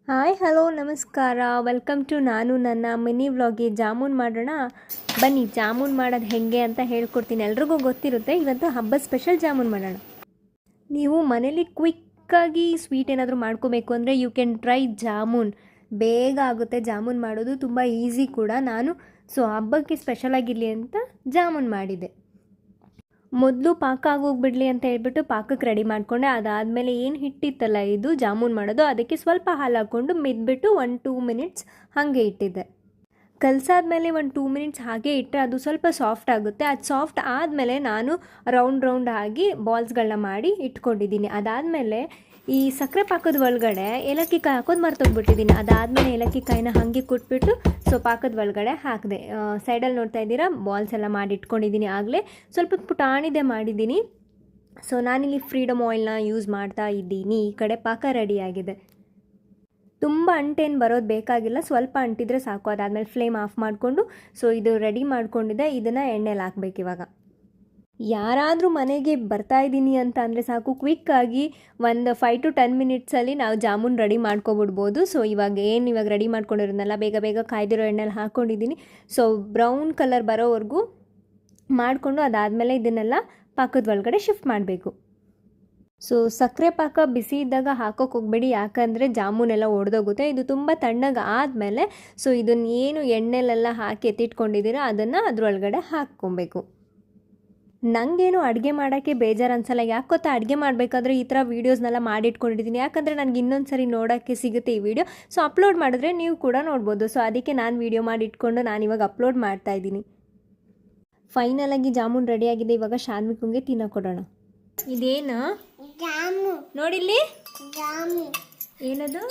Hi hello ನಮಸ್ಕಾರ welcome to ನಾನು ನನ್ನ ಮಿನಿ ವ್ಲಾಗ್ಗೆ ಜಾಮೂನ್ ಮಾಡೋಣ ಬನ್ನಿ. ಜಾಮೂನ್ ಮಾಡೋದು ಹೇಗೆ ಅಂತ ಹೇಳ್ಕೊಡ್ತೀನಿ. ಎಲ್ರಿಗೂ ಗೊತ್ತಿರುತ್ತೆ, ಇವತ್ತು ಹಬ್ಬ ಸ್ಪೆಷಲ್ ಜಾಮೂನ್ ಮಾಡೋಣ. ನೀವು ಮನೇಲಿ ಕ್ವಿಕ್ಕಾಗಿ ಸ್ವೀಟ್ ಏನಾದರೂ ಮಾಡ್ಕೋಬೇಕು ಅಂದರೆ ಯು ಕ್ಯಾನ್ ಟ್ರೈ ಜಾಮೂನ್. ಬೇಗ ಆಗುತ್ತೆ ಜಾಮೂನ್ ಮಾಡೋದು, ತುಂಬ ಈಸಿ ಕೂಡ. ನಾನು ಹಬ್ಬಕ್ಕೆ ಸ್ಪೆಷಲ್ ಆಗಿರಲಿ ಅಂತ ಜಾಮೂನ್ ಮಾಡಿದೆ. ಮೊದಲು ಪಾಕ ಆಗೋಗ್ಬಿಡಲಿ ಅಂತ ಹೇಳ್ಬಿಟ್ಟು ಪಾಕಕ್ಕೆ ರೆಡಿ ಮಾಡಿಕೊಂಡೆ. ಅದಾದಮೇಲೆ ಏನು ಹಿಟ್ಟಿತ್ತಲ್ಲ ಇದು ಜಾಮೂನ್ ಮಾಡೋದು, ಅದಕ್ಕೆ ಸ್ವಲ್ಪ ಹಾಲು ಹಾಕ್ಕೊಂಡು ಮಿದ್ಬಿಟ್ಟು 1-2 ಮಿನಿಟ್ಸ್ ಹಾಗೆ ಇಟ್ಟಿದ್ದೆ. ಕಲಸಾದ್ಮೇಲೆ 1-2 ಮಿನಿಟ್ಸ್ ಹಾಗೆ ಇಟ್ಟರೆ ಅದು ಸ್ವಲ್ಪ ಸಾಫ್ಟ್ ಆಗುತ್ತೆ. ಅದು ಸಾಫ್ಟ್ ಆದಮೇಲೆ ನಾನು ರೌಂಡ್ ಆಗಿ ಬಾಲ್ಸ್ಗಳನ್ನ ಮಾಡಿ ಇಟ್ಕೊಂಡಿದ್ದೀನಿ. ಅದಾದಮೇಲೆ ಈ ಸಕ್ಕರೆ ಪಾಕದ ಒಳಗಡೆ ಏಲಕ್ಕಿ ಕಾಯಿ ಹಾಕೋದು ಮರ್ತೋಗ್ಬಿಟ್ಟಿದ್ದೀನಿ. ಅದಾದಮೇಲೆ ಏಲಕ್ಕಿ ಕಾಯಿನ ಹಾಗೆ ಕುಟ್ಬಿಟ್ಟು ಪಾಕದ ಒಳಗಡೆ ಹಾಕಿದೆ. ಸೈಡಲ್ಲಿ ನೋಡ್ತಾ ಇದ್ದೀರಾ, ಬಾಲ್ಸ್ ಎಲ್ಲ ಮಾಡಿ ಇಟ್ಕೊಂಡಿದ್ದೀನಿ. ಆಗಲೇ ಸ್ವಲ್ಪ ಪುಟಾಣಿದೆ ಮಾಡಿದ್ದೀನಿ. ನಾನಿಲ್ಲಿ ಫ್ರೀಡಮ್ ಆಯಿಲ್ನ ಯೂಸ್ ಮಾಡ್ತಾ ಇದ್ದೀನಿ. ಈ ಕಡೆ ಪಾಕ ರೆಡಿಯಾಗಿದೆ. ತುಂಬ ಅಂಟೇನು ಬರೋದು ಬೇಕಾಗಿಲ್ಲ, ಸ್ವಲ್ಪ ಅಂಟಿದ್ರೆ ಸಾಕು. ಅದಾದಮೇಲೆ ಫ್ಲೇಮ್ ಆಫ್ ಮಾಡಿಕೊಂಡು ಇದು ರೆಡಿ ಮಾಡ್ಕೊಂಡಿದ್ದೆ. ಇದನ್ನು ಎಣ್ಣೆಲಿ ಹಾಕ್ಬೇಕು. ಇವಾಗ ಯಾರಾದರೂ ಮನೆಗೆ ಬರ್ತಾ ಇದ್ದೀನಿ ಅಂತ ಅಂದರೆ ಸಾಕು, ಕ್ವಿಕ್ಕಾಗಿ ಒಂದು 5-10 ಮಿನಿಟ್ಸಲ್ಲಿ ನಾವು ಜಾಮೂನ್ ರೆಡಿ ಮಾಡ್ಕೊಬಿಡ್ಬೋದು. ಇವಾಗ ರೆಡಿ ಮಾಡ್ಕೊಂಡಿರೋದನ್ನೆಲ್ಲ ಬೇಗ ಬೇಗ ಕಾಯ್ದಿರೋ ಎಣ್ಣೆಲಿ ಹಾಕ್ಕೊಂಡಿದ್ದೀನಿ. ಬ್ರೌನ್ ಕಲರ್ ಬರೋವರೆಗೂ ಮಾಡಿಕೊಂಡು ಅದಾದಮೇಲೆ ಇದನ್ನೆಲ್ಲ ಪಾಕದ ಒಳಗಡೆ ಶಿಫ್ಟ್ ಮಾಡಬೇಕು. ಸಕ್ಕರೆ ಪಾಕ ಬಿಸಿ ಇದ್ದಾಗ ಹಾಕೋಕೆ ಹೋಗಬೇಡಿ, ಯಾಕಂದರೆ ಜಾಮೂನೆಲ್ಲ ಒಡೆದೋಗುತ್ತೆ. ಇದು ತುಂಬ ತಣ್ಣಗೆ ಆದಮೇಲೆ ಇದನ್ನು ಏನು ಎಣ್ಣೆಲೆಲ್ಲ ಹಾಕಿ ಎತ್ತಿಟ್ಕೊಂಡಿದ್ದೀರ ಅದನ್ನು ಅದರೊಳಗಡೆ ಹಾಕ್ಕೊಬೇಕು. ನನಗೇನು ಅಡುಗೆ ಮಾಡೋಕ್ಕೆ ಬೇಜಾರು ಅನಿಸಲ್ಲ. ಯಾಕೆ ಗೊತ್ತಾ, ಅಡುಗೆ ಮಾಡಬೇಕಾದ್ರೆ ಈ ಥರ ವೀಡಿಯೋಸ್ನೆಲ್ಲ ಮಾಡಿಟ್ಕೊಂಡಿದ್ದೀನಿ. ಯಾಕಂದರೆ ನನಗೆ ಇನ್ನೊಂದು ಸರಿ ನೋಡೋಕ್ಕೆ ಸಿಗುತ್ತೆ ಈ ವಿಡಿಯೋ. ಅಪ್ಲೋಡ್ ಮಾಡಿದ್ರೆ ನೀವು ಕೂಡ ನೋಡ್ಬೋದು. ಅದಕ್ಕೆ ನಾನು ವೀಡಿಯೋ ಮಾಡಿಟ್ಕೊಂಡು ನಾನಿವಾಗ ಅಪ್ಲೋಡ್ ಮಾಡ್ತಾಯಿದ್ದೀನಿ. ಫೈನಲಾಗಿ ಜಾಮೂನ್ ರೆಡಿಯಾಗಿದೆ. ಇವಾಗ ಶಾನ್ವಿಕಂಗೆ ತಿನ್ನೋಕೊಡೋಣ. ಇದೇನು ನೋಡಿಲ್ಲಿ, ಏನದು